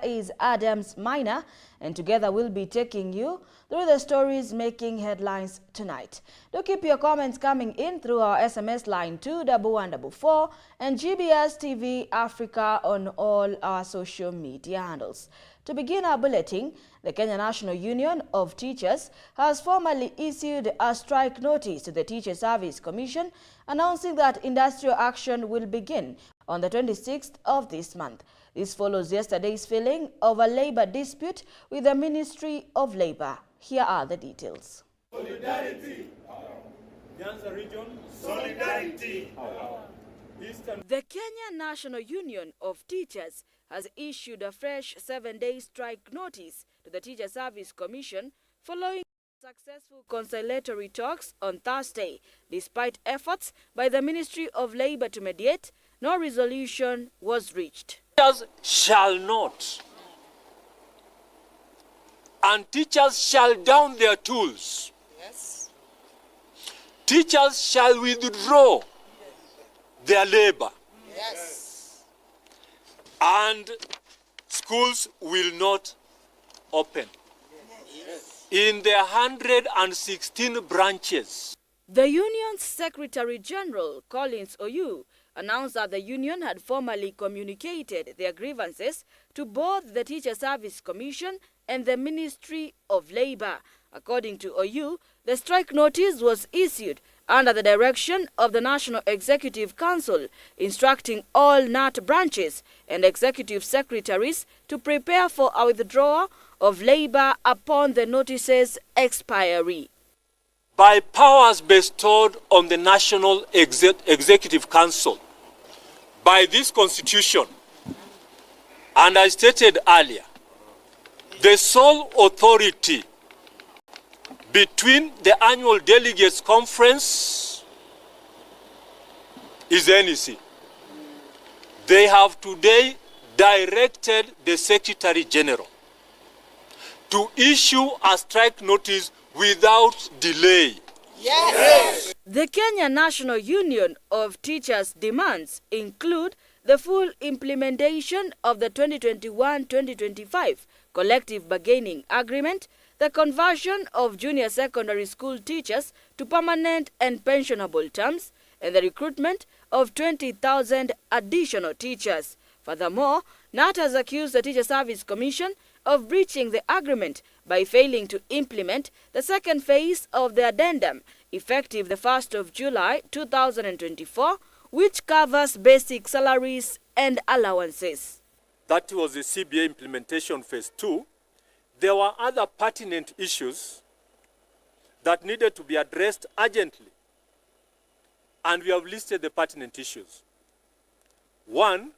is Adams Minor, and together we'll be taking you through the stories making headlines tonight. Do keep your comments coming in through our SMS line 21144 and GBS TV Africa on all our social media handles. To begin our bulletin, the Kenya National Union of Teachers has formally issued a strike notice to the Teacher Service Commission, announcing that industrial action will begin on the 26th of this month. This follows yesterday's filing of a labor dispute with the Ministry of Labor. Here are the details. Solidarity. Nyanza region. Solidarity. The Kenya National Union of Teachers has issued a fresh 7-day strike notice to the Teacher Service Commission following successful conciliatory talks on Thursday. Despite efforts by the Ministry of Labor to mediate, no resolution was reached. Teachers shall not, and teachers shall down their tools. Yes. Teachers shall withdraw their labor. Yes. And schools will not open. Yes. In their 116 branches. The union's Secretary General, Collins Oyu, announced that the union had formally communicated their grievances to both the Teacher Service Commission and the Ministry of Labor. According to Oyu, the strike notice was issued under the direction of the National Executive Council, instructing all NAT branches and executive secretaries to prepare for a withdrawal of labor upon the notice's expiry. By powers bestowed on the National Executive Council by this Constitution, and I stated earlier, the sole authority between the annual delegates conference is NEC. They have today directed the Secretary General to issue a strike notice without delay. Yes. The Kenya National Union of Teachers' demands include the full implementation of the 2021-2025 collective bargaining agreement, the conversion of junior secondary school teachers to permanent and pensionable terms, and the recruitment of 20,000 additional teachers. Furthermore, NAT has accused the Teacher Service Commission of breaching the agreement by failing to implement the second phase of the addendum, effective the 1st of July 2024, which covers basic salaries and allowances. That was the CBA implementation phase 2. There were other pertinent issues that needed to be addressed urgently, and we have listed the pertinent issues. 1,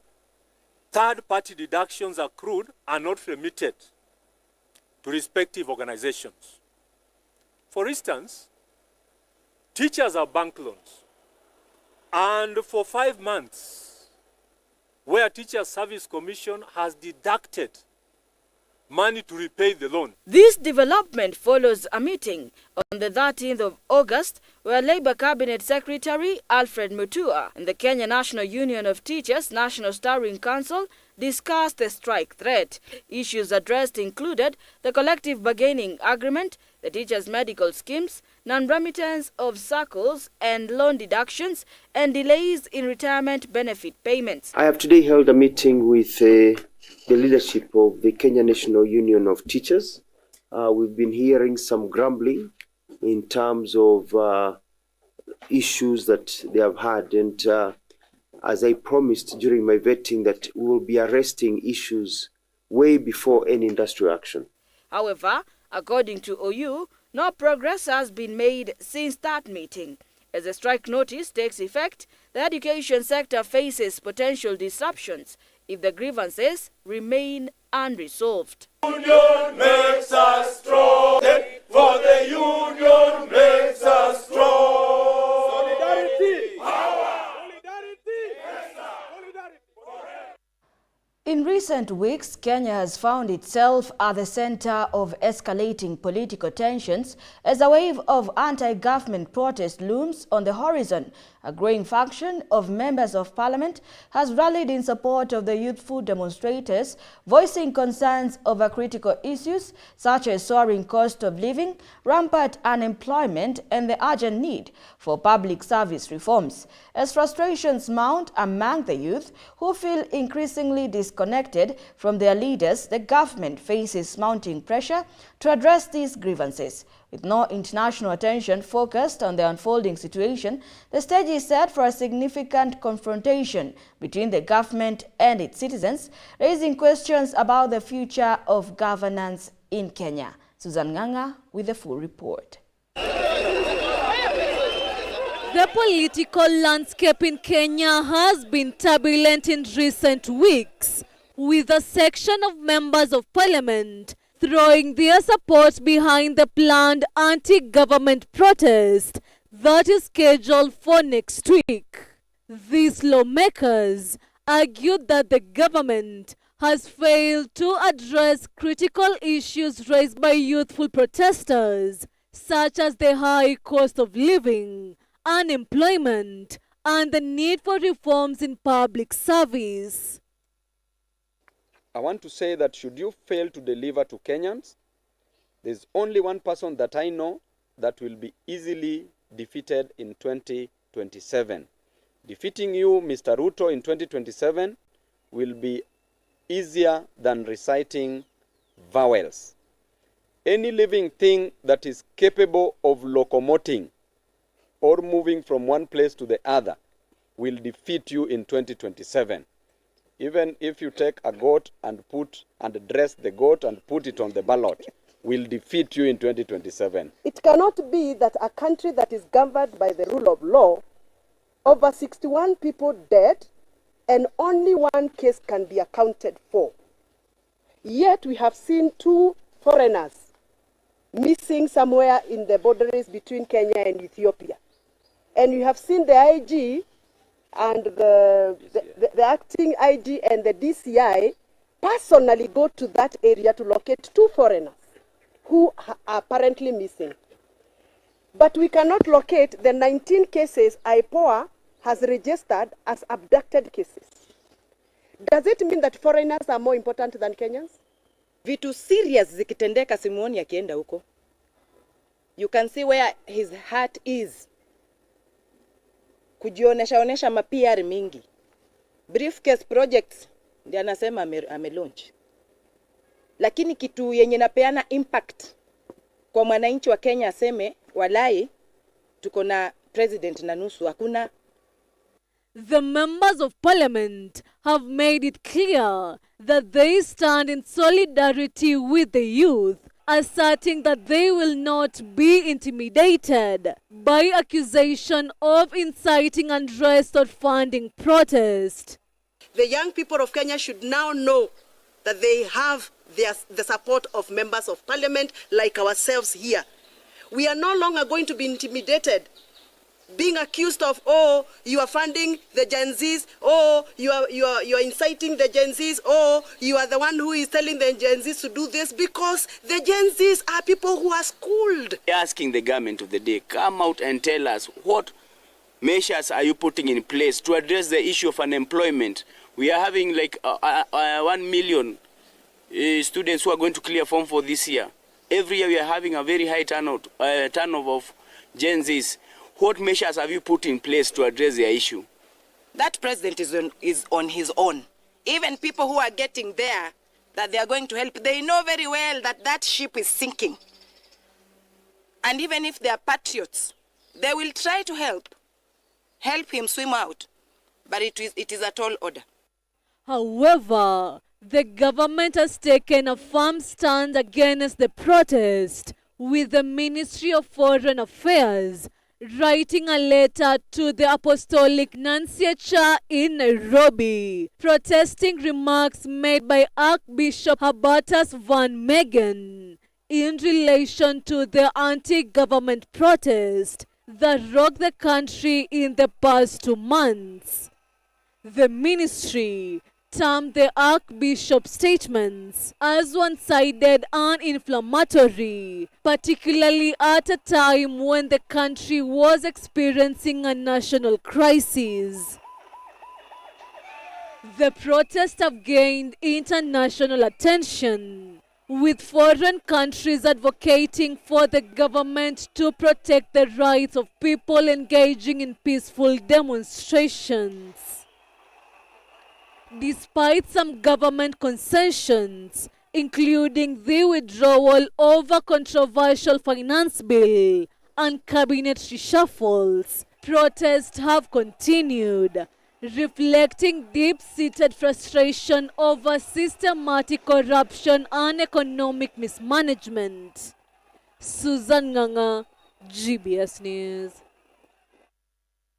third-party deductions accrued are not remitted to respective organizations. For instance, teachers have bank loans, and for 5 months, where Teacher Service Commission has deducted money to repay the loan. This development follows a meeting on the 13th of August where Labour Cabinet Secretary Alfred Mutua and the Kenya National Union of Teachers National Steering Council discussed the strike threat. Issues addressed included the collective bargaining agreement, the teachers' medical schemes, non-remittance of circles and loan deductions, and delays in retirement benefit payments. I have today held a meeting with the leadership of the Kenya National Union of Teachers. We've been hearing some grumbling in terms of issues that they have had, and as I promised during my vetting, that we will be arresting issues way before any industrial action. However, according to Oyu, no progress has been made since that meeting. As the strike notice takes effect, the education sector faces potential disruptions if the grievances remain unresolved. Union makes us strong. For the union makes us strong. Solidarity. Power. Solidarity. Solidarity. In recent weeks, Kenya has found itself at the center of escalating political tensions as a wave of anti-government protest looms on the horizon A growing faction of members of parliament has rallied in support of the youthful demonstrators, voicing concerns over critical issues such as soaring cost of living, rampant unemployment, and the urgent need for public service reforms. As frustrations mount among the youth, who feel increasingly disconnected from their leaders, the government faces mounting pressure to address these grievances. With no international attention focused on the unfolding situation, the stage is set for a significant confrontation between the government and its citizens, raising questions about the future of governance in Kenya. Susan Nganga with the full report. The political landscape in Kenya has been turbulent in recent weeks, with a section of members of parliament throwing their support behind the planned anti-government protest that is scheduled for next week. These lawmakers argued that the government has failed to address critical issues raised by youthful protesters, such as the high cost of living, unemployment, and the need for reforms in public service. I want to say that should you fail to deliver to Kenyans, there's only one person that I know that will be easily defeated in 2027. Defeating you, Mr. Ruto, in 2027 will be easier than reciting vowels. Any living thing that is capable of locomoting or moving from one place to the other will defeat you in 2027. Even if you take a goat and dress the goat and put it on the ballot, will defeat you in 2027. It cannot be that a country that is governed by the rule of law, over 61 people dead, and only one case can be accounted for. Yet we have seen 2 foreigners missing somewhere in the boundaries between Kenya and Ethiopia. And you have seen the IG and the acting IG and the DCI personally go to that area to locate 2 foreigners who are apparently missing. But we cannot locate the 19 cases IPOA has registered as abducted cases. Does it mean that foreigners are more important than Kenyans? Vitu serious zikitendeka Simoni akienda huko. You can see where his heart is. Kujionesha ma-PR mingi. Briefcase projects ndiye anasema ame-launch. Lakini kitu yenye napeana impact kwa mwananchi wa Kenya aseme walai tuko na president na nusu hakuna. The members of parliament have made it clear that they stand in solidarity with the youth, asserting that they will not be intimidated by accusation of inciting unrest or funding protest. The young people of Kenya should now know that they have the support of members of parliament like ourselves here. We are no longer going to be intimidated, being accused of, oh, you are funding the Gen Zs, oh, you are inciting the Gen Zs, oh, you are the one who is telling the Gen Zs to do this, because the Gen Zs are people who are schooled. Asking the government of the day, come out and tell us what measures are you putting in place to address the issue of unemployment. We are having like 1 million students who are going to clear form for this year. Every year we are having a very high turnover of Gen Zs. What measures have you put in place to address the issue? That president is on his own. Even people who are getting there, that they are going to help, they know very well that that ship is sinking. And even if they are patriots, they will try to help him swim out. But it is a tall order. However, the government has taken a firm stand against the protest, with the Ministry of Foreign Affairs writing a letter to the Apostolic Nunciature in Nairobi, protesting remarks made by Archbishop Hubertus van Megen in relation to the anti-government protest that rocked the country in the past 2 months. The ministry termed the Archbishop's statements as one-sided and inflammatory, particularly at a time when the country was experiencing a national crisis. The protests have gained international attention, with foreign countries advocating for the government to protect the rights of people engaging in peaceful demonstrations. Despite some government concessions, including the withdrawal of a controversial finance bill and cabinet reshuffles, protests have continued, reflecting deep-seated frustration over systematic corruption and economic mismanagement. Susan Nganga, GBS News.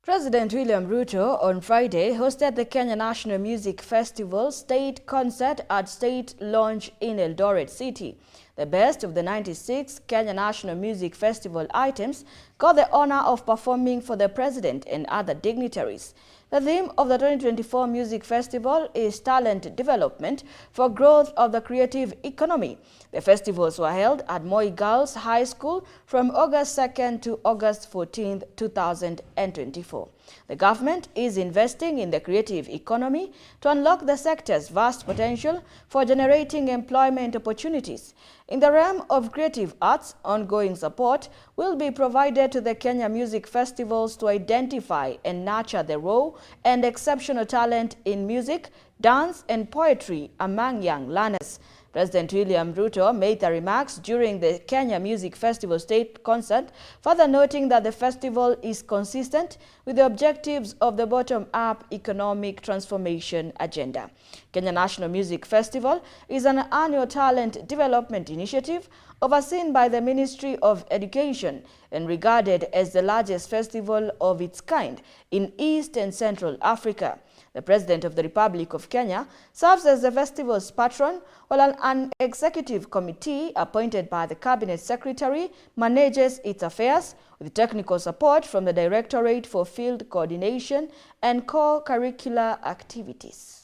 President William Ruto on Friday hosted the Kenya National Music Festival State Concert at State Lounge in Eldoret City. The best of the 96 Kenya National Music Festival items got the honor of performing for the president and other dignitaries. The theme of the 2024 Music Festival is Talent Development for Growth of the Creative Economy. The festivals were held at Moi Girls High School from August 2nd to August 14th, 2024. The government is investing in the creative economy to unlock the sector's vast potential for generating employment opportunities. In the realm of creative arts, ongoing support will be provided to the Kenya Music Festivals to identify and nurture the raw and exceptional talent in music, dance, and poetry among young learners. President William Ruto made the remarks during the Kenya Music Festival State Concert, further noting that the festival is consistent with the objectives of the bottom-up economic transformation agenda. Kenya National Music Festival is an annual talent development initiative overseen by the Ministry of Education and regarded as the largest festival of its kind in East and Central Africa. The President of the Republic of Kenya serves as the festival's patron, while an executive committee appointed by the Cabinet Secretary manages its affairs with technical support from the Directorate for Field Coordination and Co-Curricular Activities.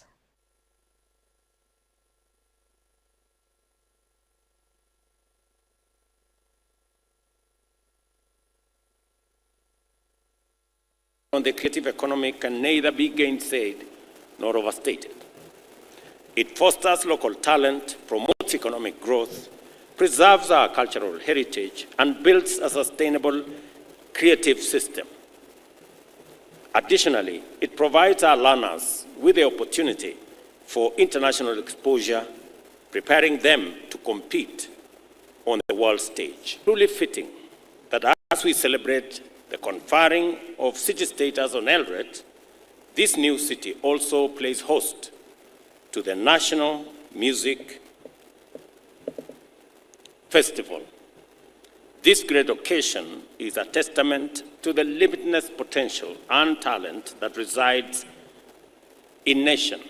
On the creative economy can neither be gainsaid nor overstated. It fosters local talent, promotes economic growth, preserves our cultural heritage, and builds a sustainable creative system. Additionally, it provides our learners with the opportunity for international exposure, preparing them to compete on the world stage. Truly fitting that as we celebrate the conferring of city status on Eldoret, this new city also plays host to the National Music Festival. This great occasion is a testament to the limitless potential and talent that resides in nation.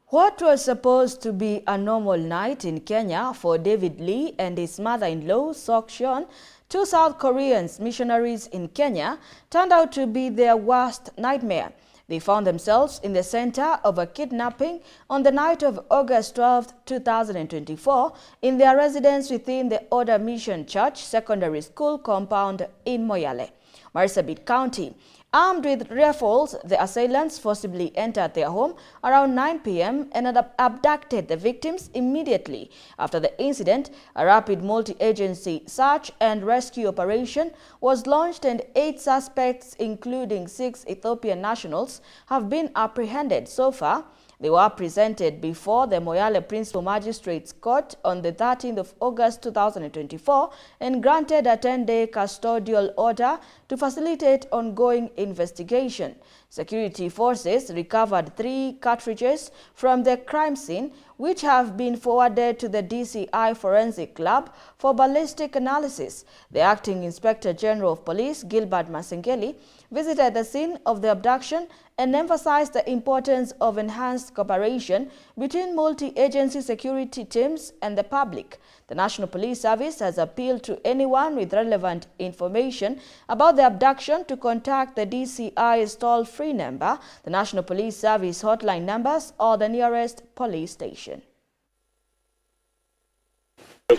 What was supposed to be a normal night in Kenya for David Lee and his mother-in-law, Sok Shon, two South Koreans missionaries in Kenya, turned out to be their worst nightmare. They found themselves in the center of a kidnapping on the night of August 12, 2024, in their residence within the Order Mission Church Secondary School compound in Moyale, Marsabit County. Armed with rifles, the assailants forcibly entered their home around 9 p.m. and abducted the victims immediately. After the incident, a rapid multi-agency search and rescue operation was launched and 8 suspects, including 6 Ethiopian nationals, have been apprehended so far. They were presented before the Moyale Principal Magistrates Court on the 13th of August 2024 and granted a 10-day custodial order to facilitate ongoing investigation. Security forces recovered 3 cartridges from the crime scene, which have been forwarded to the DCI Forensic Lab for ballistic analysis. The Acting Inspector General of Police, Gilbert Masengeli, visited the scene of the abduction and emphasized the importance of enhanced cooperation between multi-agency security teams and the public. The National Police Service has appealed to anyone with relevant information about the abduction to contact the DCI's toll-free toll-free number, the National Police Service hotline numbers, or the nearest police station.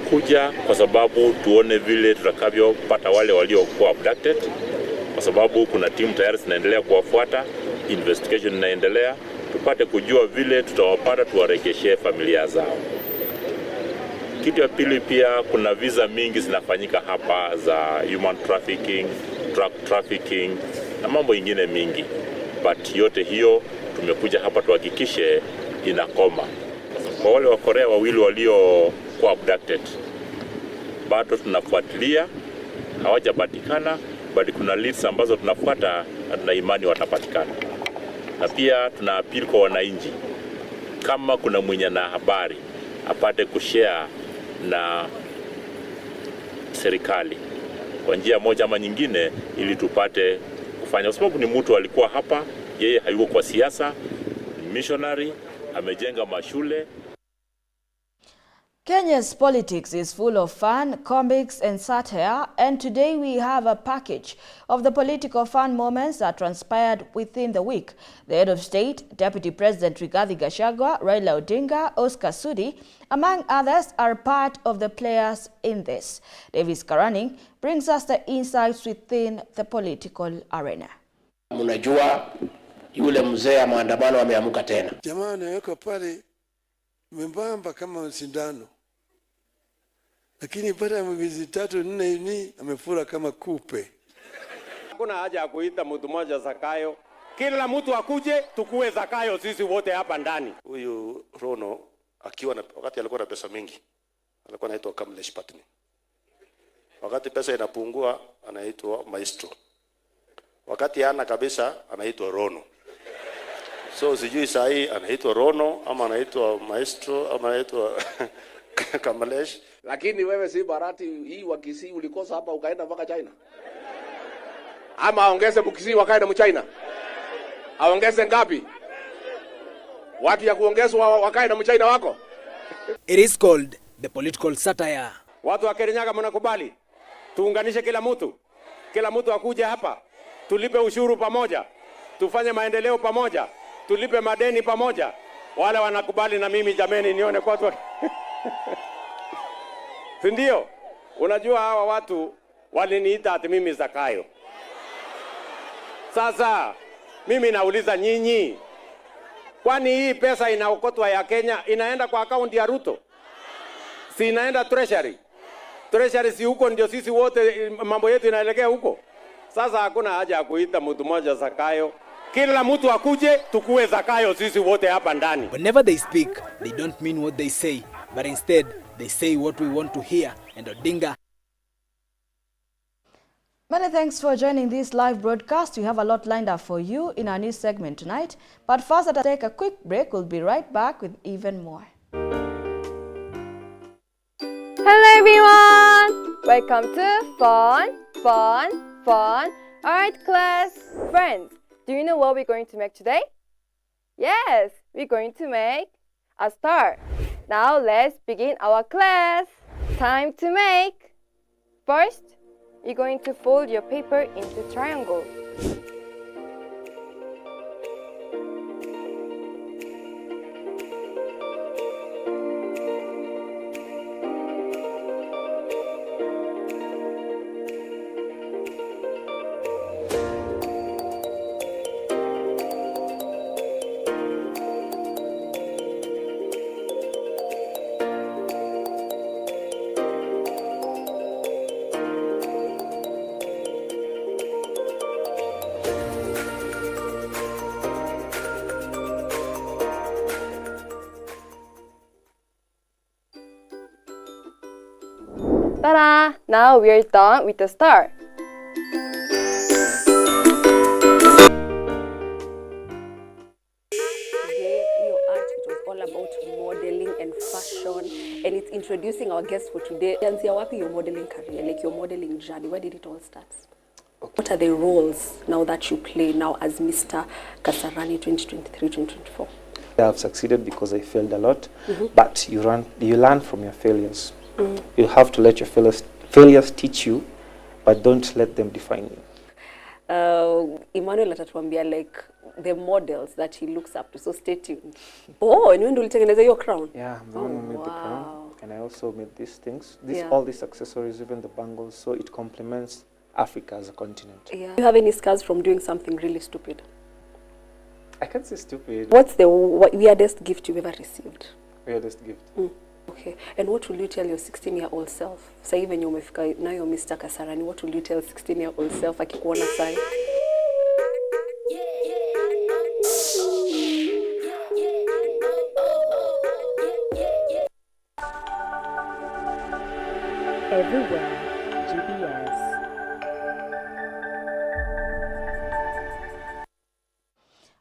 Kuja kwa sababu tuone vile tutakavyopata wale waliokuwa abducted, kwa sababu kuna timu tayari zinaendelea kuwafuata, investigation inaendelea, tupate kujua vile tutawapata, tuwarejeshe familia zao. Kitu ya pili, pia kuna visa mingi zinafanyika hapa za human trafficking, drug trafficking na mambo ingine mingi, but yote hiyo tumekuja hapa tuhakikishe inakoma. Kwa wale wa Korea wawili waliokuwa abducted, bado tunafuatilia, hawajapatikana, bali kuna leads ambazo tunafuata na tuna imani watapatikana. Na pia tuna appeal kwa wananchi, kama kuna mwenye na habari apate kushare na serikali kwa njia moja ama nyingine, ili tupate kufanya, kwa sababu ni mtu alikuwa hapa, yeye hayuko kwa siasa, missionary, amejenga mashule. Kenya's politics is full of fun, comics and satire, and today we have a package of the political fun moments that transpired within the week. The head of state, Deputy President Rigathi Gachagua, Raila Odinga, Oscar Sudi, among others, are part of the players in this. Davis Karaning brings us the insights within the political arena. Mnajua yule mzee wa maandamano ameamuka tena. Jamaa anaweka pale membamba kama sindano, lakini baada ya miezi 3-4 hivi amefura kama kupe. Hakuna haja ya kuita mtu mmoja Zakayo. Kila mtu akuje tukue Zakayo sisi wote hapa ndani. Huyu Rono akiwa na, wakati alikuwa na pesa mingi alikuwa anaitwa Kamlesh Patni. Wakati pesa inapungua anaitwa Maestro. Wakati hana kabisa anaitwa Rono. So sijui saa hii anaitwa Rono ama anaitwa Maestro ama anaitwa Kamlesh. Lakini wewe si barati hii wa Kisii ulikosa hapa ukaenda mpaka China. Ama aongeze Mkisii wakaenda mchina. Aongeze ngapi? Watu ya kuongezwa wakaenda mchina wako. It is called the political satire. Watu wa Kirinyaga mnakubali? Tuunganishe kila mtu. Kila mtu akuje hapa. Tulipe ushuru pamoja. Tufanye maendeleo pamoja. Tulipe madeni pamoja. Wale wanakubali na mimi jameni nione kwa watu. Ndio. Unajua hawa watu waliniita ati mimi Zakayo. Sasa mimi nauliza nyinyi, kwani hii pesa inaokotwa ya Kenya inaenda kwa akaunti ya Ruto? Si inaenda treasury? Treasury si huko ndio sisi wote mambo yetu inaelekea huko. Sasa hakuna haja ya kuita mtu mmoja Zakayo. Kila mtu akuje tukue Zakayo sisi wote hapa ndani. Whenever they speak, they don't mean what they say, but instead they say what we want to hear. And Odinga. Many thanks for joining this live broadcast. We have a lot lined up for you in our news segment tonight. But first, let's take a quick break. We'll be right back with even more. Hello everyone! Welcome to Fun. Alright class, friends, do you know what we're going to make today? Yes, we're going to make a star. Now let's begin our class. Time to make. First, you're going to fold your paper into triangles. Ta-da! Now we're done with the star. Today, your art, it was all about modeling and fashion, and it's introducing our guests for today. Yanzia wapi your modeling career, like your modeling journey, where did it all start? Okay. What are the roles now that you play now as Mr. Kasarani 2023-2024? I have succeeded because I failed a lot, but you learn from your failures. You have to let your failures teach you, but don't let them define you. Emmanuel atatuambia like the models that he looks up to. So stay tuned. Oh, and when ulitengeneza your crown? Yeah, I'm the one who made the crown. And I also made these things. Yeah. All these accessories, even the bangles, so it complements Africa as a continent. Yeah. Do you have any scars from doing something really stupid? I can't say stupid. What's the weirdest gift you've ever received? Weirdest gift? Okay. And what will you tell your 16-year-old self? Say even you umefika nayo Mr. Kasarani, what will you tell 16-year-old self akikuona sai? Everywhere, GBS.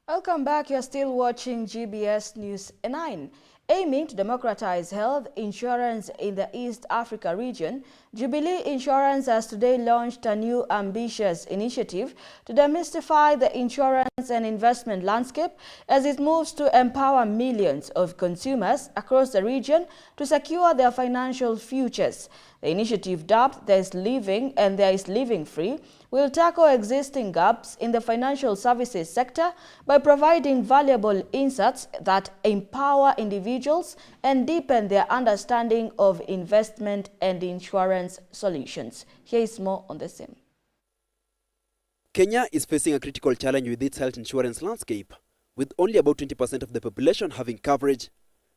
Welcome back. You're still watching GBS News 9. Aiming to democratize health insurance in the East Africa region, Jubilee Insurance has today launched a new ambitious initiative to demystify the insurance and investment landscape as it moves to empower millions of consumers across the region to secure their financial futures. The initiative, dubbed There is Living and There is Living Free, will tackle existing gaps in the financial services sector by providing valuable insights that empower individuals and deepen their understanding of investment and insurance solutions. Here is more on the same. Kenya is facing a critical challenge with its health insurance landscape, with only about 20% of the population having coverage.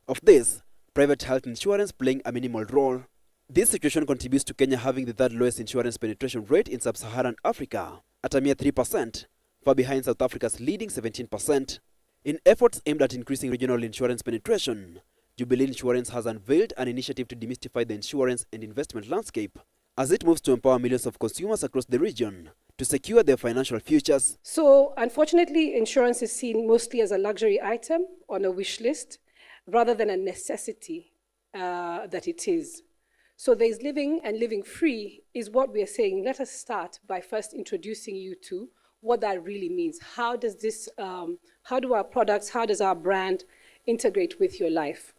Of this, private health insurance playing a minimal role. This situation contributes to Kenya having the third lowest insurance penetration rate in sub-Saharan Africa, at a mere 3%, far behind South Africa's leading 17%. In efforts aimed at increasing regional insurance penetration, Jubilee Insurance has unveiled an initiative to demystify the insurance and investment landscape as it moves to empower millions of consumers across the region to secure their financial futures. So, unfortunately, insurance is seen mostly as a luxury item on a wish list rather than a necessity that it is. So There's Living and Living Free is what we are saying. Let us start by first introducing you to what that really means. How does this, how do our products, how does our brand integrate with your life?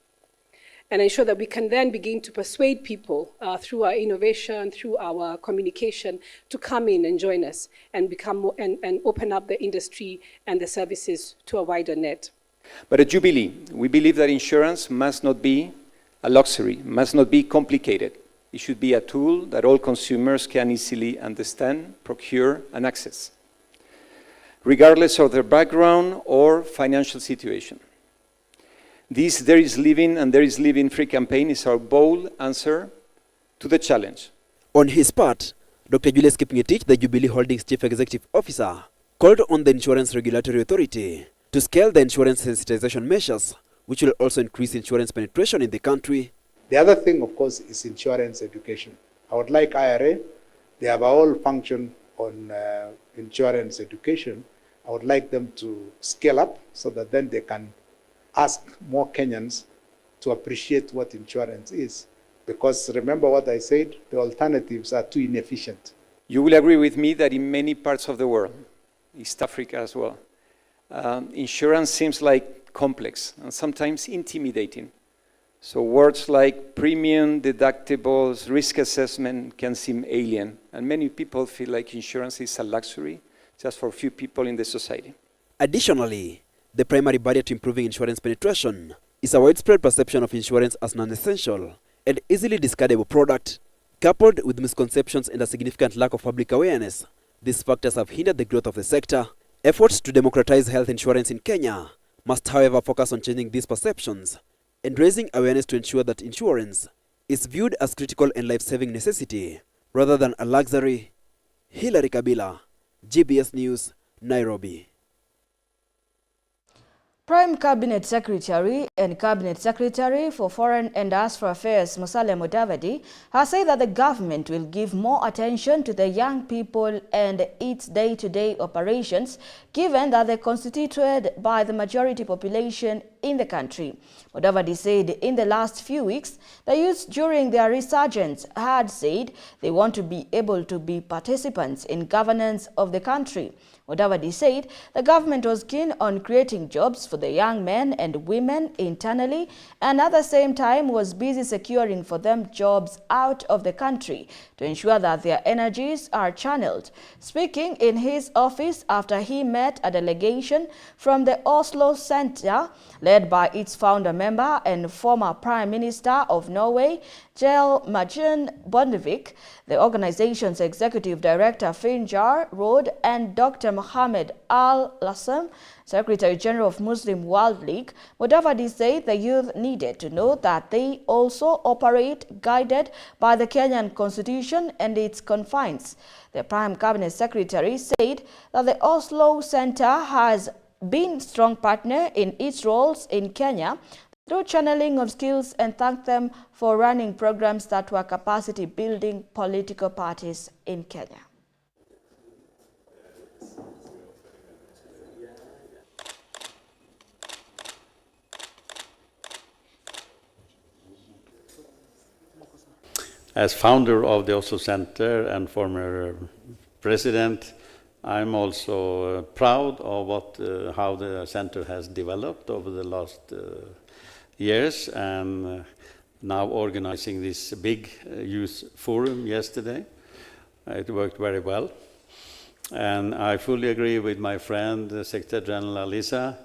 And ensure that we can then begin to persuade people through our innovation, through our communication, to come in and join us and become more, and open up the industry and the services to a wider net. But at Jubilee, we believe that insurance must not be a luxury, must not be complicated. It should be a tool that all consumers can easily understand, procure, and access, regardless of their background or financial situation. This There is Living and There is Living Free campaign is our bold answer to the challenge. On his part, Dr. Julius Kipngetich, the Jubilee Holdings Chief Executive Officer, called on the Insurance Regulatory Authority to scale the insurance sensitization measures, which will also increase insurance penetration in the country. The other thing, of course, is insurance education. I would like IRA, they have a whole function on insurance education. I would like them to scale up so that then they can ask more Kenyans to appreciate what insurance is. Because remember what I said, the alternatives are too inefficient. You will agree with me that in many parts of the world, East Africa as well, insurance seems like complex and sometimes intimidating. So words like premium, deductibles, risk assessment can seem alien, and many people feel like insurance is a luxury just for a few people in the society. Additionally, the primary barrier to improving insurance penetration is a widespread perception of insurance as non-essential and easily discardable product. Coupled with misconceptions and a significant lack of public awareness, these factors have hindered the growth of the sector. Efforts to democratize health insurance in Kenya must, however, focus on changing these perceptions and raising awareness to ensure that insurance is viewed as critical and life-saving necessity rather than a luxury. Hilary Kabila, GBS News, Nairobi. Prime Cabinet Secretary and Cabinet Secretary for Foreign and Diaspora Affairs, Musalia Mudavadi, has said that the government will give more attention to the young people and its day-to-day operations, given that they're constituted by the majority population in the country. Mudavadi said in the last few weeks, the youth during their resurgence had said they want to be able to be participants in governance of the country. Mudavadi said the government was keen on creating jobs for the young men and women internally and at the same time was busy securing for them jobs out of the country to ensure that their energies are channeled. Speaking in his office after he met a delegation from the Oslo Center led by its founder member and former Prime Minister of Norway, Kjell Magne Bondevik, the organization's executive director Finjar Rode and Dr. Mohammed Al-Lassam, Secretary General of Muslim World League, Mudavadi said the youth needed to know that they also operate guided by the Kenyan Constitution and its confines. The Prime Cabinet Secretary said that the Oslo Center has been a strong partner in its roles in Kenya through channeling of skills and thanked them for running programs that were capacity building political parties in Kenya. As founder of the Oslo Center and former president, I'm also proud of how the center has developed over the last years, and now organizing this big youth forum yesterday. It worked very well. And I fully agree with my friend, Secretary General Alisa,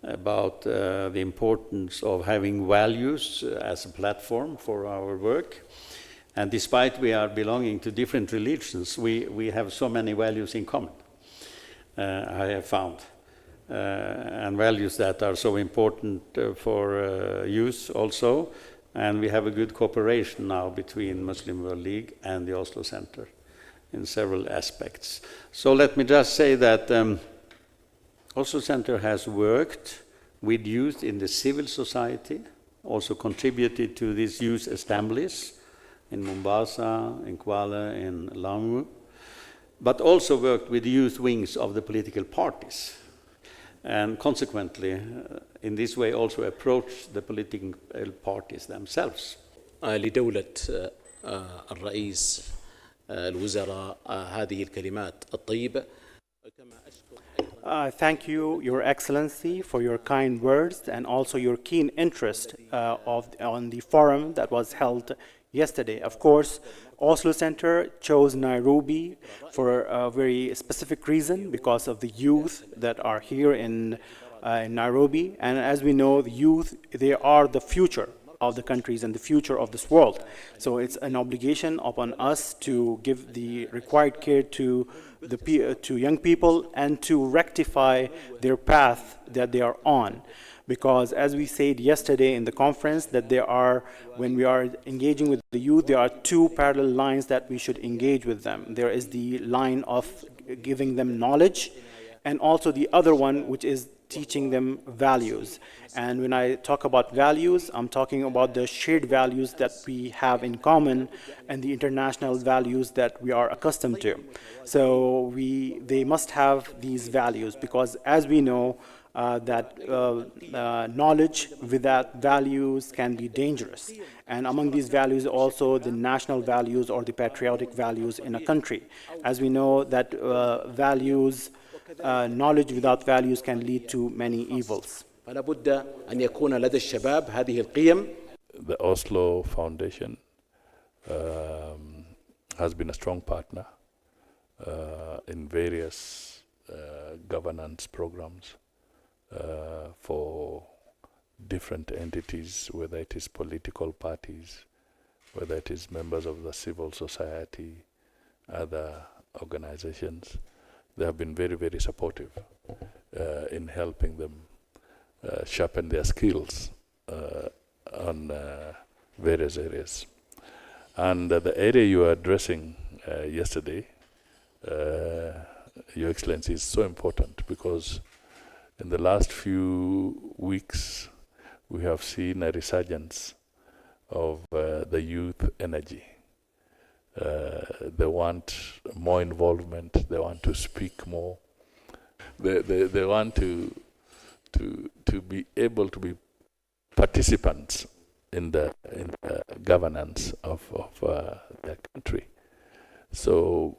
about the importance of having values as a platform for our work. And despite we are belonging to different religions, we have so many values in common, I have found. And values that are so important for youth also. And we have a good cooperation now between Muslim World League and the Oslo Center in several aspects. So let me just say that Oslo Center has worked with youth in the civil society, also contributed to these youth assemblies in Mombasa, in Kuala, in Lamu, but also worked with youth wings of the political parties. And consequently, in this way also approached the political parties themselves. لدولة الرئيس الوزراء هذه الكلمات الطيبة. Thank you, Your Excellency, for your kind words and also your keen interest on the forum that was held yesterday. Of course, Oslo Center chose Nairobi for a very specific reason because of the youth that are here in Nairobi. And as we know, the youth, they are the future of the countries and the future of this world. So it's an obligation upon us to give the required care to young people and to rectify their path that they are on. Because as we said yesterday in the conference, that when we are engaging with the youth, there are two parallel lines that we should engage with them. There is the line of giving them knowledge, and also the other one, which is teaching them values. And when I talk about values, I'm talking about the shared values that we have in common and the international values that we are accustomed to. So they must have these values, because as we know, knowledge without values can be dangerous. And among these values also the national values or the patriotic values in a country. As we know that knowledge without values can lead to many evils. فلابد أن يكون لدى الشباب هذه القيم. The Oslo Foundation has been a strong partner in various governance programs for different entities, whether it is political parties, whether it is members of the civil society, other organizations. They have been very, very supportive in helping them sharpen their skills on various areas. And the area you were addressing yesterday, Your Excellency, is so important, because in the last few weeks we have seen a resurgence of the youth energy. They want more involvement, they want to speak more, they want to be able to be participants in the governance of their country. So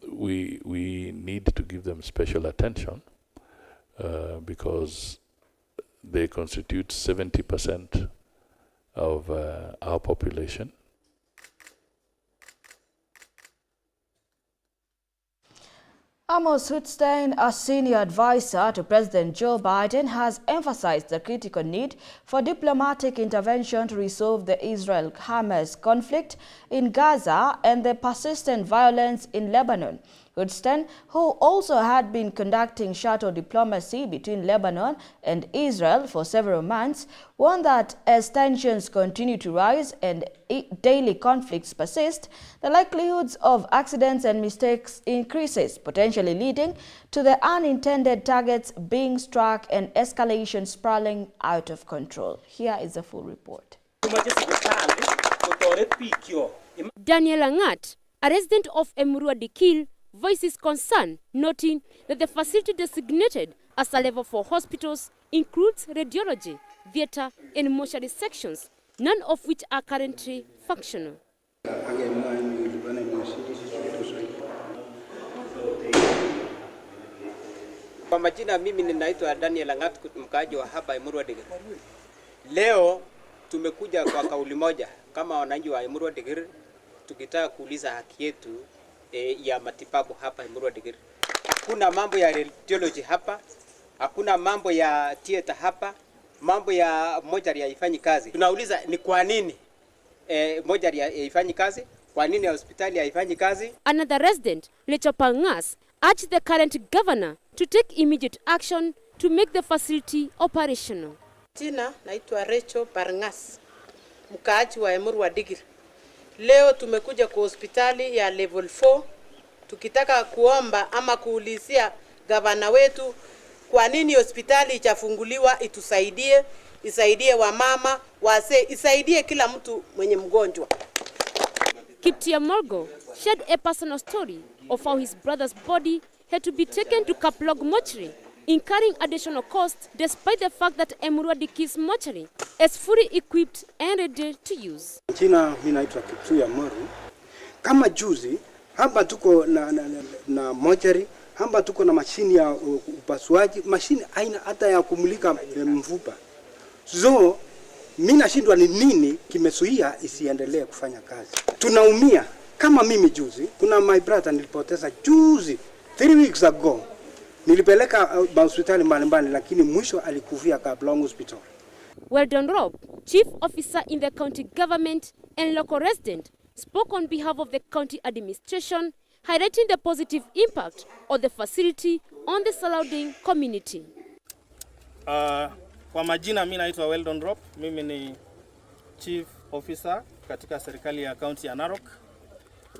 we need to give them special attention because they constitute 70% of our population. Amos Hochstein, a senior advisor to President Joe Biden, has emphasized the critical need for diplomatic intervention to resolve the Israel-Hamas conflict in Gaza and the persistent violence in Lebanon. Hochstein, who also had been conducting shuttle diplomacy between Lebanon and Israel for several months, warned that as tensions continue to rise and daily conflicts persist, the likelihoods of accidents and mistakes increases, potentially leading to the unintended targets being struck and escalation spiraling out of control. Here is the full report. Daniel Angat, a resident of Emurua Dikil, voices concern, noting that the facility designated as a level 4 hospitals includes radiology, theatre and mortuary sections, none of which are currently functional. Kwa majina mimi ninaitwa Daniel Angat, mkaaji wa hapa Emurua Dikir. Leo tumekuja kwa kauli moja kama wananchi wa Emurua Dikir tukitaka kuuliza haki yetu ya matibabu hapa Emurua Dikir. Hakuna mambo ya radiology hapa, hakuna mambo ya theater hapa, mambo ya mortuary haifanyi kazi. Tunauliza ni kwa nini mortuary haifanyi kazi? Kwa nini hospitali haifanyi kazi? Another resident, Lecho Pangas, urged the current governor to take immediate action to make the facility operational. Jina naitwa Recho Parngas, mkaaji wa Emurua Dikir. Leo tumekuja kwa hospitali ya level 4 tukitaka kuomba ama kuulizia gavana wetu kwa nini hospitali ichafunguliwa, itusaidie, isaidie wamama, wazee, isaidie kila mtu mwenye mgonjwa. Kiptia Morgo shared a personal story of how his brother's body had to be taken to Kaplog mortuary, incurring additional costs despite the fact that Emurua Dikir's mortuary is fully equipped and ready to use. Jina mimi naitwa Kiptia Morgo. Kama juzi hapa tuko na mortuary, hapa tuko na mashini ya upasuaji, mashini aina hata ya kumulika mfupa. So mimi nashindwa ni nini kimezuia isiendelee kufanya kazi. Tunaumia kama mimi juzi, kuna my brother nilipoteza juzi 3 weeks ago. Nilipeleka hospitali mbalimbali lakini mwisho alikufia Kaplong Hospital. Weldon Rob, chief officer in the county government and local resident, spoke on behalf of the county administration, highlighting the positive impact of the facility on the surrounding community. Kwa majina mimi naitwa Weldon Rob, mimi ni chief officer katika serikali ya county ya Narok.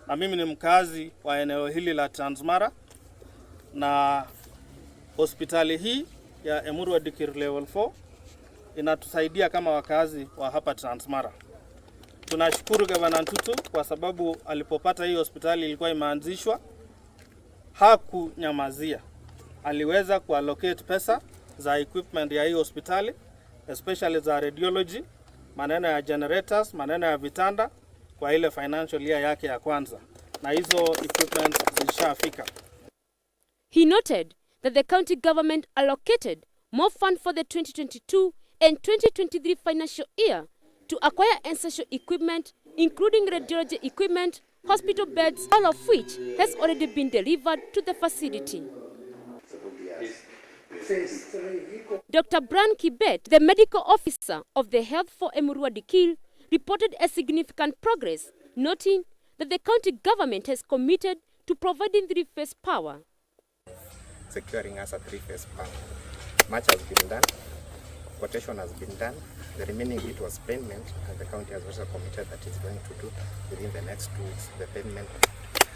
Na mimi ni mkazi wa eneo hili la Transmara, na hospitali hii ya Emurua Dikir level 4 inatusaidia kama wakazi wa hapa Transmara. Tunashukuru Gavana Ntutu kwa sababu alipopata hii hospitali ilikuwa imeanzishwa, hakunyamazia. Aliweza kuallocate pesa za equipment ya hii hospitali, especially za radiology, maneno ya generators, maneno ya vitanda kwa ile financial year yake ya kwanza. Na hizo equipment zilishafika. He noted that the county government allocated more funds for the 2022 and 2023 financial year to acquire essential equipment, including radiology equipment, hospital beds, all of which has already been delivered to the facility. Dr. Bran Kibet, the medical officer of the Health for Emurua Dikir, reported a significant progress, noting that the county government has committed to providing 3-phase power. Securing us a 3-phase power. Much has been done, quotation has been done, the remaining bit was payment, and the county has also committed that it's going to do within the next 2 weeks the payment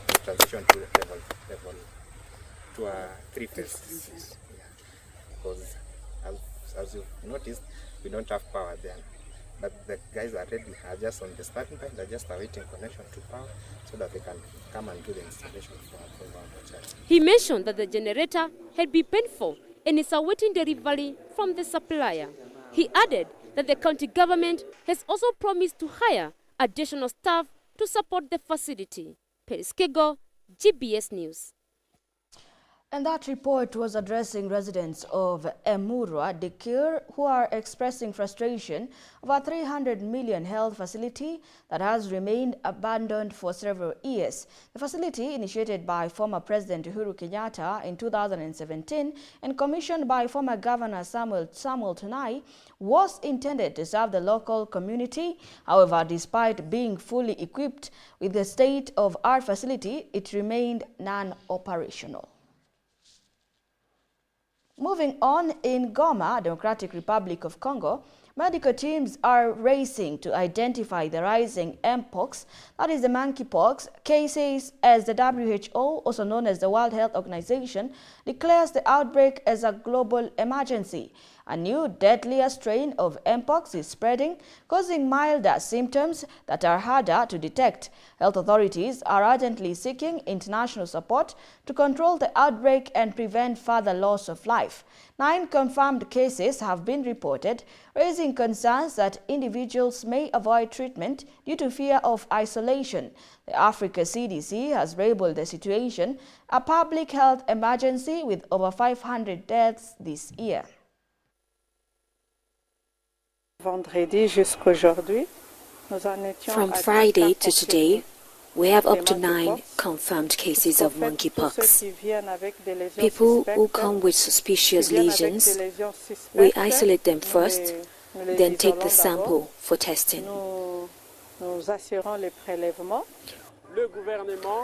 and transition to level to a 3-phase. Yeah. Because as you've noticed, we don't have power there. But the guys are ready, are just on the starting point, they're just awaiting connection to power so that they can come and do the installation for our child. He mentioned that the generator had been paid for and is awaiting delivery from the supplier. He added that the county government has also promised to hire additional staff to support the facility. Periskego, GBS News. And that report was addressing residents of Emurua Dikir who are expressing frustration over a 300 million health facility that has remained abandoned for several years. The facility, initiated by former President Uhuru Kenyatta in 2017 and commissioned by former Governor Samuel Tunai, was intended to serve the local community. However, despite being fully equipped with the state-of-art facility, it remained non-operational. Moving on, in Goma, Democratic Republic of Congo, medical teams are racing to identify the rising mpox, that is the monkeypox, cases as the WHO, also known as the World Health Organization, declares the outbreak as a global emergency. A new, deadlier strain of mpox is spreading, causing milder symptoms that are harder to detect. Health authorities are urgently seeking international support to control the outbreak and prevent further loss of life. 9 confirmed cases have been reported, raising concerns that individuals may avoid treatment due to fear of isolation. The Africa CDC has labeled the situation a public health emergency with over 500 deaths this year. From Friday to today, we have up to 9 confirmed cases of monkeypox. People who come with suspicious lesions, we isolate them first, then take the sample for testing.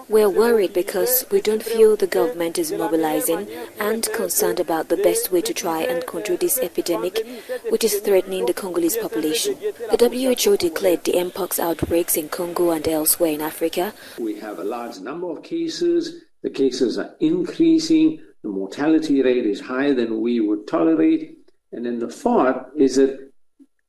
We're worried because we don't feel the government is mobilizing and concerned about the best way to try and control this epidemic, which is threatening the Congolese population. The WHO declared the mpox outbreaks in Congo and elsewhere in Africa. We have a large number of cases. The cases are increasing. The mortality rate is higher than we would tolerate. And then the thought is that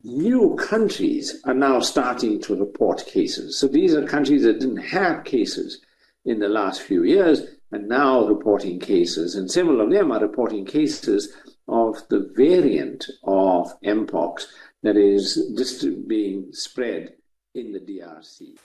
new countries are now starting to report cases. So these are countries that didn't have cases in the last few years and now reporting cases. And several of them are reporting cases of the variant of mpox that is just being spread in the DRC.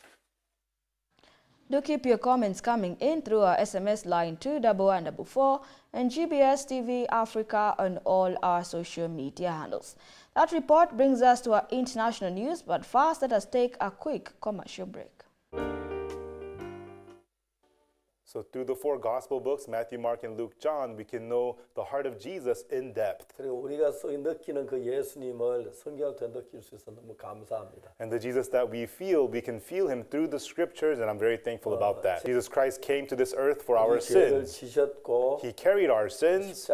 Do keep your comments coming in through our SMS line 21144 and GBS TV Africa on all our social media handles. That report brings us to our international news, but first let us take a quick commercial break. So through the 4 gospel books, Matthew, Mark, and Luke, John, we can know the heart of Jesus in depth. And the Jesus that we can feel him through the scriptures, and I'm very thankful about that. Jesus Christ came to this earth for our sins. He carried our sins.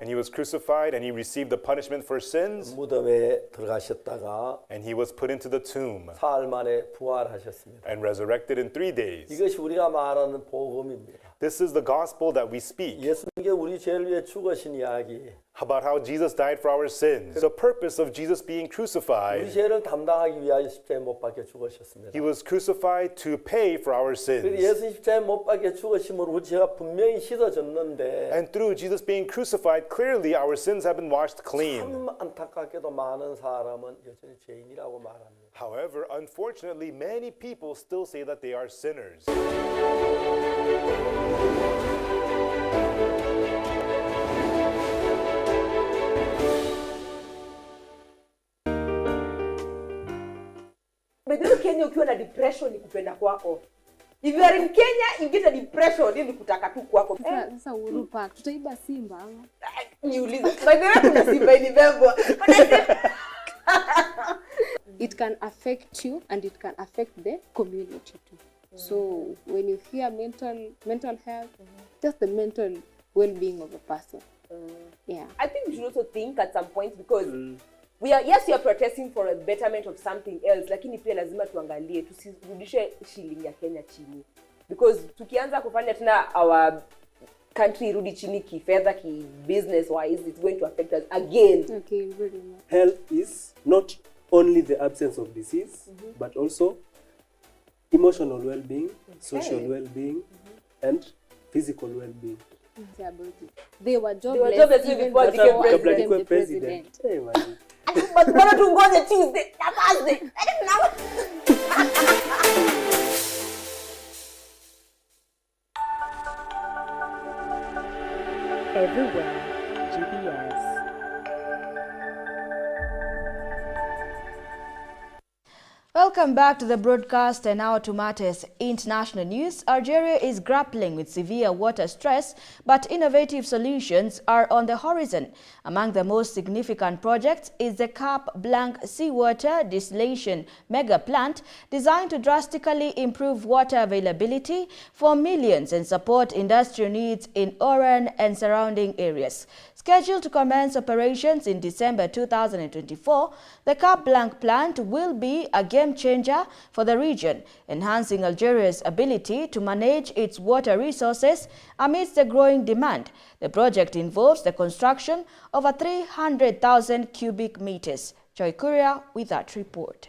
And he was crucified, and he received the punishment for sins. And he was put into the tomb and resurrected in 3 days. This is the gospel that we speak. About how Jesus died for our sins. The purpose of Jesus being crucified. He was crucified to pay for our sins. And through Jesus being crucified, clearly our sins have been washed clean. However, unfortunately, many people still say that they are sinners. Kenya ukiwa na depression ni kupenda kwako. If you are in Kenya, you get a depression ni kutaka tu kwako. Sasa Uhuru Park tutaiba Simba ama? Niulize. By the way kuna Simba ni bebo. It can affect you and it can affect the community too. So when you hear mental health, just the mental well-being of a person. Yeah. I think we should also think at some point because we are protesting for a betterment of something else, lakini pia lazima tuangalie tusirudishe shilingi ya Kenya chini. Because tukianza kufanya tena our country irudi chini kifedha, ki business wise, it's going to affect us again. Okay, very much. Health is not only the absence of disease, but also emotional well-being, social well-being, and physical well-being. They were jobless, jobless even before before they I became became the president. Hey, man. But bado tungoje Tuesday na Thursday. Everywhere, GBS. Welcome back to the broadcast, and now to matters international news. Algeria is grappling with severe water stress, but innovative solutions are on the horizon. Among the most significant projects is the Cap Blanc seawater desalination mega plant designed to drastically improve water availability for millions and support industrial needs in Oran and surrounding areas. Scheduled to commence operations in December 2024, the Cap Blanc plant will be a game changer for the region, enhancing Algeria's ability to manage its water resources amidst the growing demand. The project involves the construction of a 300,000 cubic meters. Joy Kuria with that report.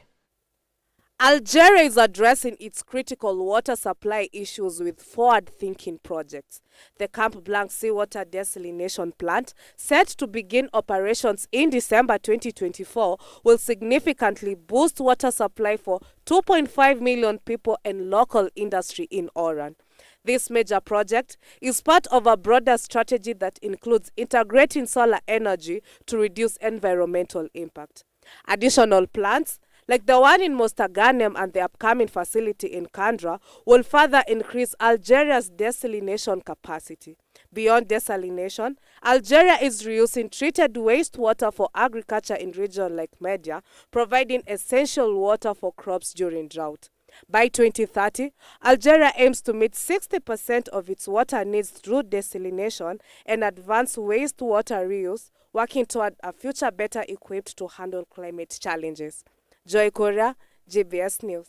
Algeria is addressing its critical water supply issues with forward-thinking projects. The Camp Blanc seawater desalination plant, set to begin operations in December 2024, will significantly boost water supply for 2.5 million people and local industry in Oran. This major project is part of a broader strategy that includes integrating solar energy to reduce environmental impact. Additional plants, like the one in Mostaganem and the upcoming facility in Kandra, will further increase Algeria's desalination capacity. Beyond desalination, Algeria is reusing treated wastewater for agriculture in regions like Media, providing essential water for crops during drought. By 2030, Algeria aims to meet 60% of its water needs through desalination and advanced wastewater reuse, working toward a future better equipped to handle climate challenges. Joy Korea, GBS News.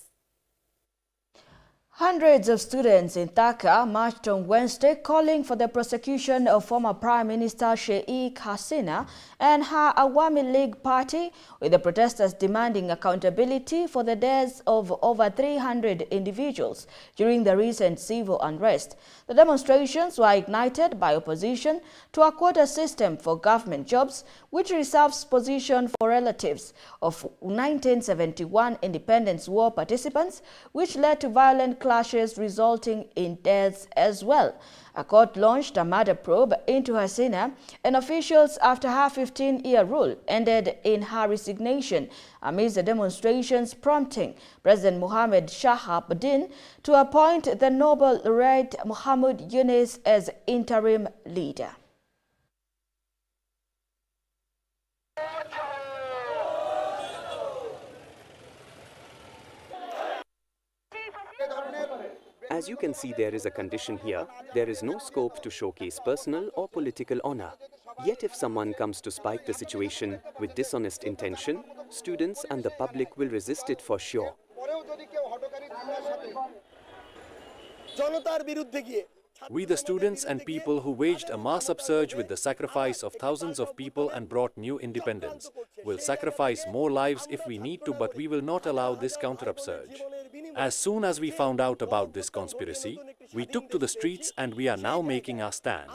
Hundreds of students in Dhaka marched on Wednesday calling for the prosecution of former Prime Minister Sheikh Hasina and her Awami League party, with the protesters demanding accountability for the deaths of over 300 individuals during the recent civil unrest. The demonstrations were ignited by opposition to a quota system for government jobs, which reserves position for relatives of 1971 Independence War participants, which led to violent clashes resulting in deaths as well. A court launched a murder probe into Hasina and officials after her 15-year rule ended in her resignation amidst the demonstrations, prompting President Mohamed Shahabuddin to appoint the Nobel laureate Mohamed Yunus as interim leader. As you can see, there is a condition here. There is no scope to showcase personal or political honor. Yet if someone comes to spike the situation with dishonest intention, students and the public will resist it for sure. We, the students and people who waged a mass upsurge with the sacrifice of thousands of people and brought new independence, will sacrifice more lives if we need to, but we will not allow this counter-upsurge. As soon as we found out about this conspiracy, we took to the streets and we are now making our stand.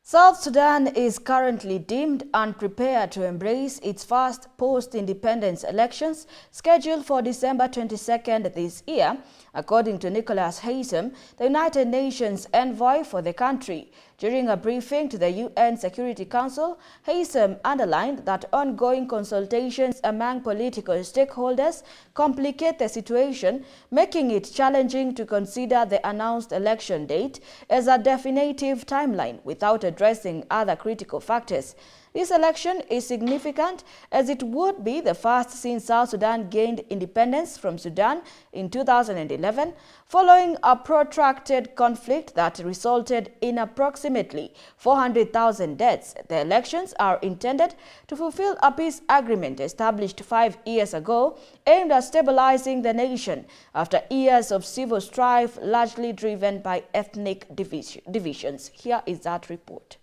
South Sudan is currently deemed unprepared to embrace its first post-independence elections scheduled for December 22nd this year, according to Nicholas Haysom, the United Nations envoy for the country. During a briefing to the UN Security Council, Haysom underlined that ongoing consultations among political stakeholders complicate the situation, making it challenging to consider the announced election date as a definitive timeline without addressing other critical factors. This election is significant as it would be the first since South Sudan gained independence from Sudan in 2011, following a protracted conflict that resulted in approximately 400,000 deaths. The elections are intended to fulfill a peace agreement established 5 years ago, aimed at stabilizing the nation after years of civil strife largely driven by ethnic divisions. Here is that report.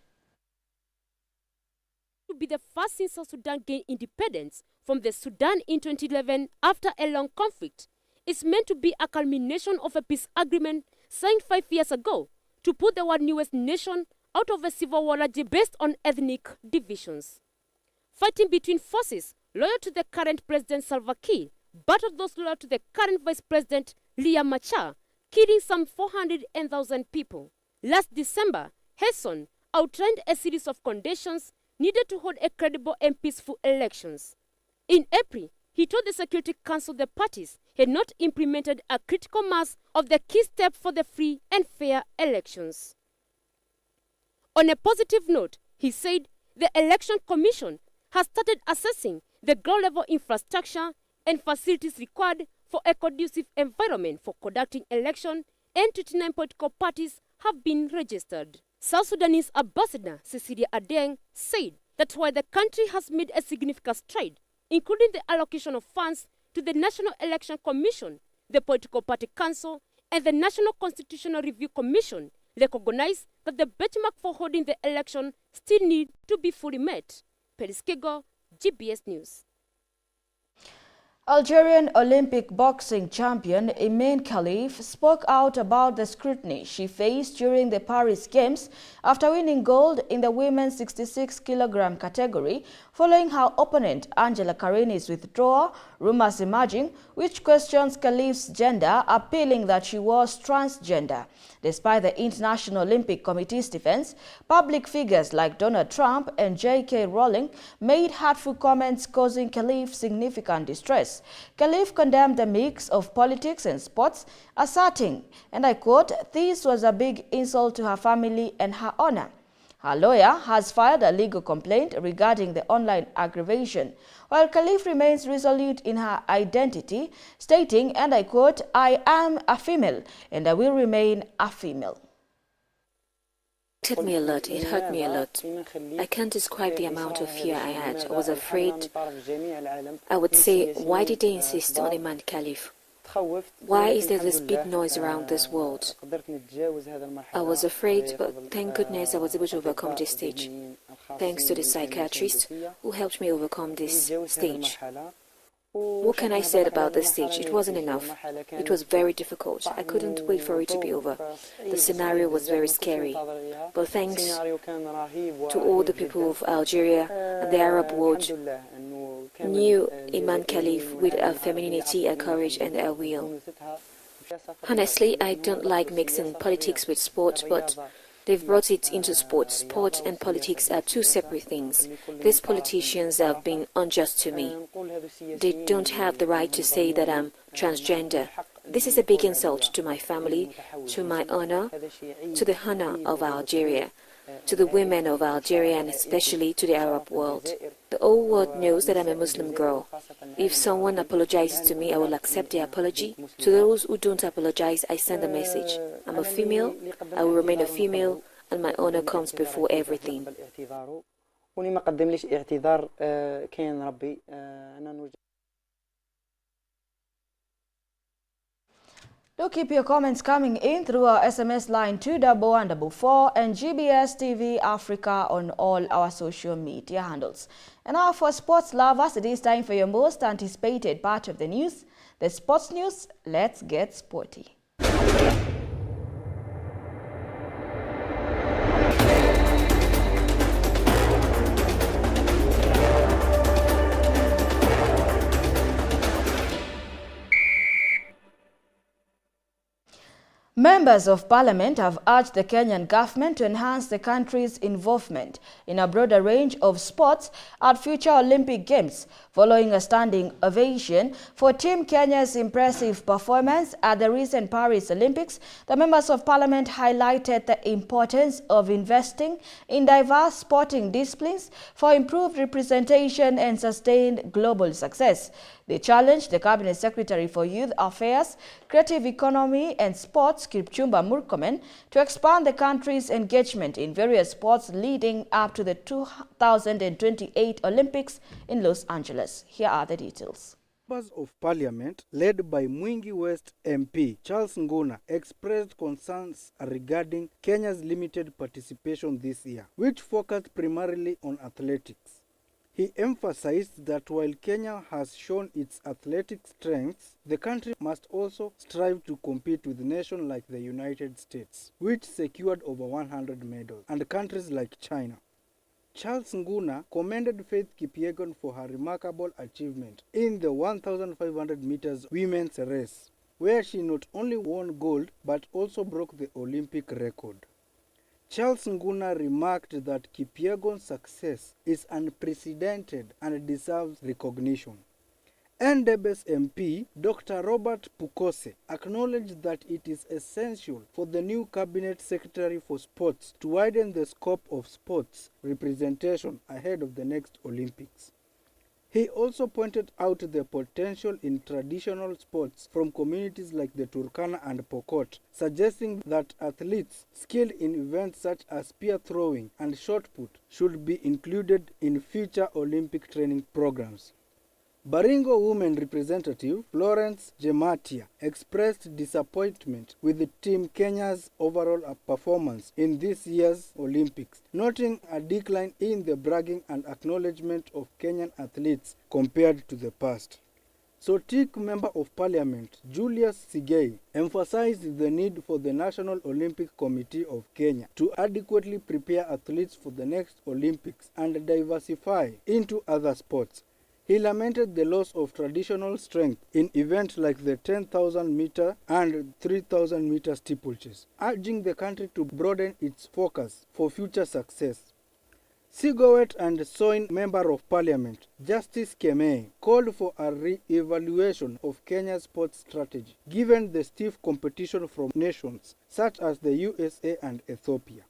to be the first since South Sudan gained independence from the Sudan in 2011 after a long conflict, is meant to be a culmination of a peace agreement signed 5 years ago to put the world's newest nation out of a civil war largely based on ethnic divisions. Fighting between forces loyal to the current President Salva Kiir battled those loyal to the current Vice President Liam Machar, killing some 400,000 people. Last December, Hesson outlined a series of conditions needed to hold a credible and peaceful elections. In April, he told the Security Council the parties had not implemented a critical mass of the key steps for the free and fair elections. On a positive note, he said the Election Commission has started assessing the ground-level infrastructure and facilities required for a conducive environment for conducting election, and 29 political parties have been registered. South Sudanese Ambassador Cecilia Adeng said that while the country has made a significant stride, including the allocation of funds to the National Election Commission, the Political Party Council, and the National Constitutional Review Commission, recognize that the benchmark for holding the election still need to be fully met. Periskego, GBS News. Algerian Olympic boxing champion Imen Khalif spoke out about the scrutiny she faced during the Paris Games after winning gold in the women's 66-kilogram category following her opponent Angela Karini's withdrawal, rumors emerging which questions Khalif's gender, appealing that she was transgender. Despite the International Olympic Committee's defense, public figures like Donald Trump and J.K. Rowling made hurtful comments causing Khalif significant distress. Khalif condemned the mix of politics and sports, asserting, and I quote, "This was a big insult to her family and her honor." Her lawyer has filed a legal complaint regarding the online aggravation, while Khalif remains resolute in her identity, stating, and I quote, "I am a female and I will remain a female." It hurt me a lot. It hurt me a lot. I can't describe the amount of fear I had. I was afraid. I would say, why did they insist on Imen Khalif? Why is there this big noise around this world? I was afraid, but thank goodness I was able to overcome this stage. Thanks to the psychiatrist who helped me overcome this stage. What can I say about this stage? It wasn't enough. It was very difficult. I couldn't wait for it to be over. The scenario was very scary. But thanks to all the people of Algeria and the Arab world, knew Imen Khalif with her femininity, her courage and her will. Honestly, I don't like mixing politics with sport, but they've brought it into sport. Sport and politics are two separate things. These politicians have been unjust to me. They don't have the right to say that I'm transgender. This is a big insult to my family, to my honor, to the honor of Algeria, to the women of Algeria, and especially to the Arab world. The whole world knows that I'm a Muslim girl. If someone apologizes to me, I will accept the apology. To those who don't apologize, I send a message. I'm a female, I will remain a female, and my honor comes before everything. Do keep your comments coming in through our SMS line 21144 and GBS TV Africa on all our social media handles. And now for sports lovers, it is time for your most anticipated part of the news, the sports news. Let's get sporty. Members of Parliament have urged the Kenyan government to enhance the country's involvement in a broader range of sports at future Olympic Games, following a standing ovation for Team Kenya's impressive performance at the recent Paris Olympics. The members of Parliament highlighted the importance of investing in diverse sporting disciplines for improved representation and sustained global success. They challenged the Cabinet Secretary for Youth Affairs, Creative Economy and Sports, Kipchumba Murkomen, to expand the country's engagement in various sports leading up to the 2028 Olympics in Los Angeles. Here are the details. Members of Parliament, led by Mwingi West MP Charles Nguna, expressed concerns regarding Kenya's limited participation this year, which focused primarily on athletics. He emphasized that while Kenya has shown its athletic strengths, the country must also strive to compete with nations like the United States, which secured over 100 medals, and countries like China. Charles Nguna commended Faith Kipyegon for her remarkable achievement in the 1,500 meters women's race, where she not only won gold but also broke the Olympic record. Charles Nguna remarked that Kipyegon's success is unprecedented and deserves recognition. NDB's MP, Dr. Robert Pukose, acknowledged that it is essential for the new Cabinet Secretary for Sports to widen the scope of sports representation ahead of the next Olympics. He also pointed out the potential in traditional sports from communities like the Turkana and Pokot, suggesting that athletes skilled in events such as spear throwing and shot put should be included in future Olympic training programs. Baringo women representative Florence Jematia expressed disappointment with Team Kenya's overall performance in this year's Olympics, noting a decline in the bragging and acknowledgement of Kenyan athletes compared to the past. Sotik Member of Parliament Julius Sigei emphasized the need for the National Olympic Committee of Kenya to adequately prepare athletes for the next Olympics and diversify into other sports. He lamented the loss of traditional strength in events like the 10,000-meter and 3,000-meter steeplechase, urging the country to broaden its focus for future success. Sigowet and Soin Member of Parliament Justice Kemei called for a re-evaluation of Kenya's sports strategy, given the stiff competition from nations such as the USA and Ethiopia.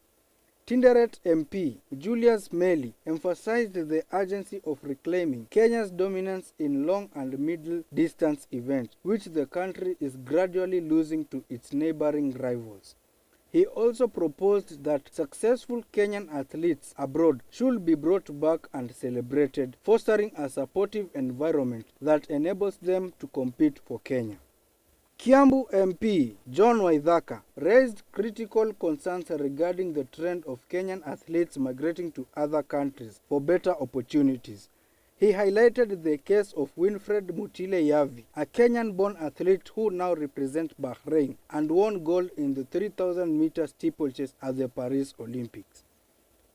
Tinderet MP Julius Meli emphasized the urgency of reclaiming Kenya's dominance in long and middle distance events, which the country is gradually losing to its neighboring rivals. He also proposed that successful Kenyan athletes abroad should be brought back and celebrated, fostering a supportive environment that enables them to compete for Kenya. Kiambu MP John Waithaka raised critical concerns regarding the trend of Kenyan athletes migrating to other countries for better opportunities. He highlighted the case of Winfred Mutile Yavi, a Kenyan-born athlete who now represents Bahrain and won gold in the 3,000-meter steeplechase at the Paris Olympics.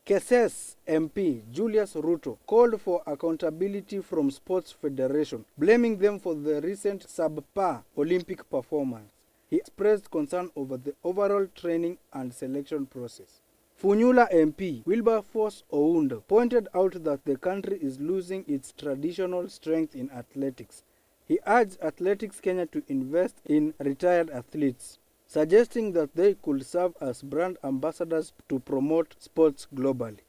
Keses MP Julius Ruto called for accountability from Sports Federation, blaming them for the recent subpar Olympic performance. He expressed concern over the overall training and selection process. Funyula MP Wilberforce Oundo pointed out that the country is losing its traditional strength in athletics. He urged Athletics Kenya to invest in retired athletes, suggesting that they could serve as brand ambassadors to promote sports globally.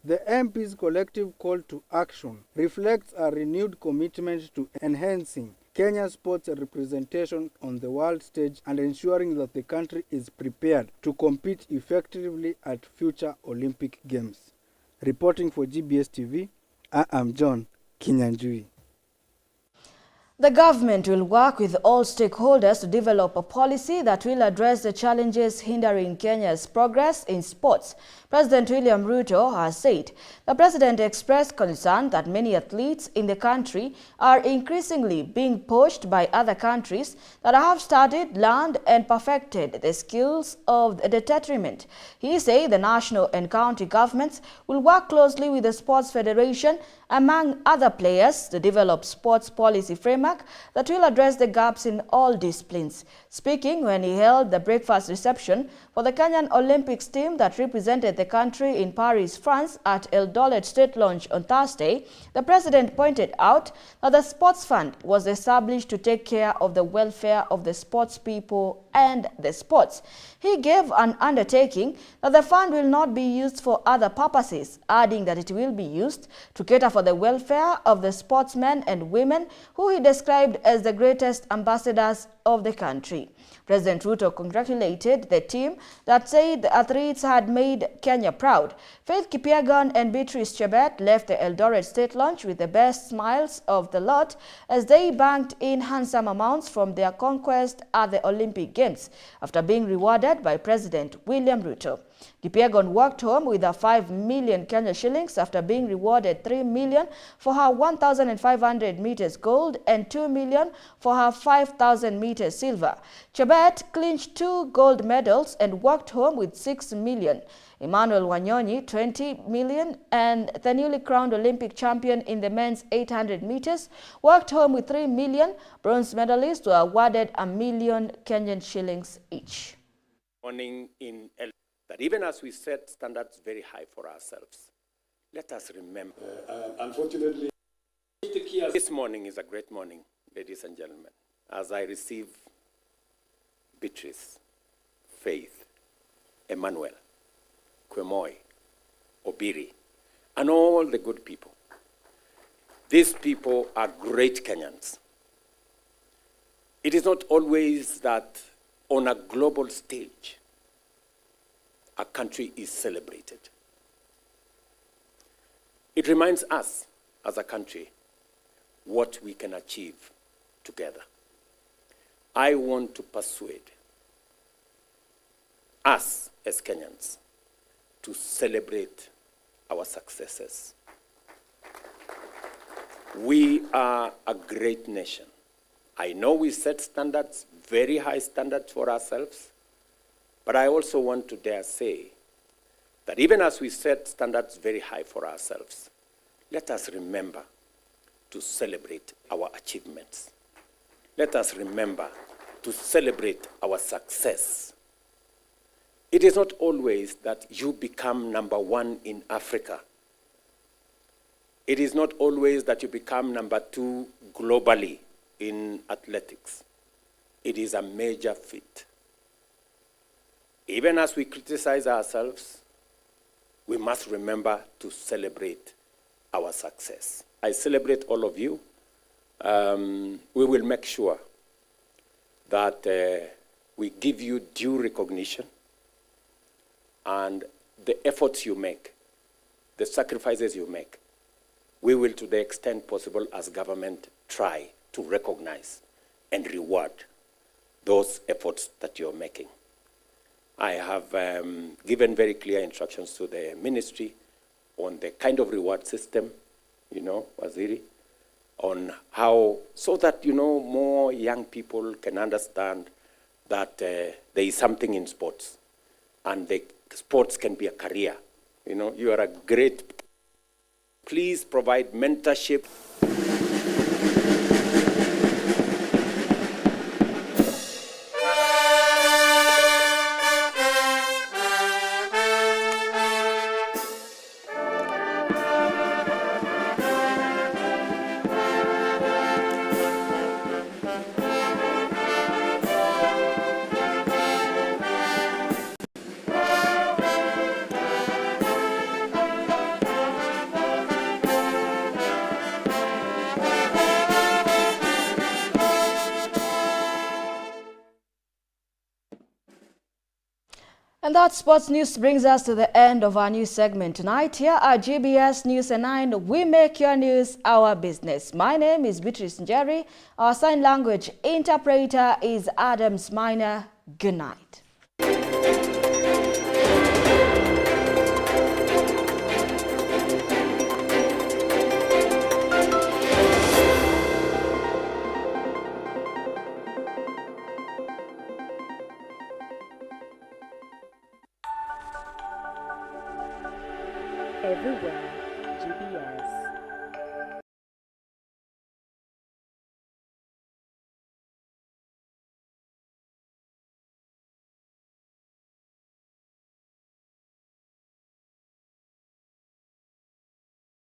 The MP's collective call to action reflects a renewed commitment to enhancing Kenya's sports representation on the world stage and ensuring that the country is prepared to compete effectively at future Olympic Games. Reporting for GBS TV, I am John Kinyanjui. The government will work with all stakeholders to develop a policy that will address the challenges hindering Kenya's progress in sports. President William Ruto has said. The president expressed concern that many athletes in the country are increasingly being pushed by other countries that have studied, learned and perfected the skills of the detriment. He said the national and county governments will work closely with the Sports Federation among other players to develop sports policy framework that will address the gaps in all disciplines. Speaking when he held the breakfast reception for the Kenyan Olympics team that represented the country in Paris, France at Eldoret State Launch on Thursday, the president pointed out that the sports fund was established to take care of the welfare of the sports people and the sports. He gave an undertaking that the fund will not be used for other purposes, adding that it will be used to cater for the welfare of the sportsmen and women who he described as the greatest ambassadors of the country. President Ruto congratulated the team that said the athletes had made Kenya proud. Faith Kipyegon and Beatrice Chebet left the Eldoret State Launch with the best smiles of the lot as they banked in handsome amounts from their conquest at the Olympic Games after being rewarded by President William Ruto. Kipyegon walked home with a 5 million Kenya shillings after being rewarded 3 million for her 1,500 meters gold and 2 million for her 5,000 meters silver. Chebet clinched 2 gold medals and walked home with 6 million. Emmanuel Wanyonyi, 20 million, and the newly crowned Olympic champion in the men's 800 meters, walked home with 3 million. Bronze medalists were awarded 1 million Kenyan shillings each. Morning in that even as we set standards very high for ourselves, let us remember. Unfortunately, this morning is a great morning, ladies and gentlemen, as I receive Beatrice, Faith, Emmanuel, Kwemoy, Obiri, and all the good people. These people are great Kenyans. It is not always that on a global stage, a country is celebrated. It reminds us as a country what we can achieve together. I want to persuade us as Kenyans to celebrate our successes. We are a great nation. I know we set standards, very high standards for ourselves, but I also want to dare say that even as we set standards very high for ourselves, let us remember to celebrate our achievements. Let us remember to celebrate our success. It is not always that you become number one in Africa. It is not always that you become number two globally in athletics. It is a major feat. Even as we criticize ourselves, we must remember to celebrate our success. I celebrate all of you. We will make sure that we give you due recognition and the efforts you make, the sacrifices you make. We will, to the extent possible as government, try to recognize and reward those efforts that you're making. I have given very clear instructions to the ministry on the kind of reward system, Waziri, on how, so that, more young people can understand that there is something in sports and the sports can be a career. You are a great, please provide mentorship. And that sports news brings us to the end of our news segment tonight. Here at GBS News at 9, we make your news our business. My name is Beatrice Njeri. Our sign language interpreter is Adams Minor. Good night. Everywhere, GBS.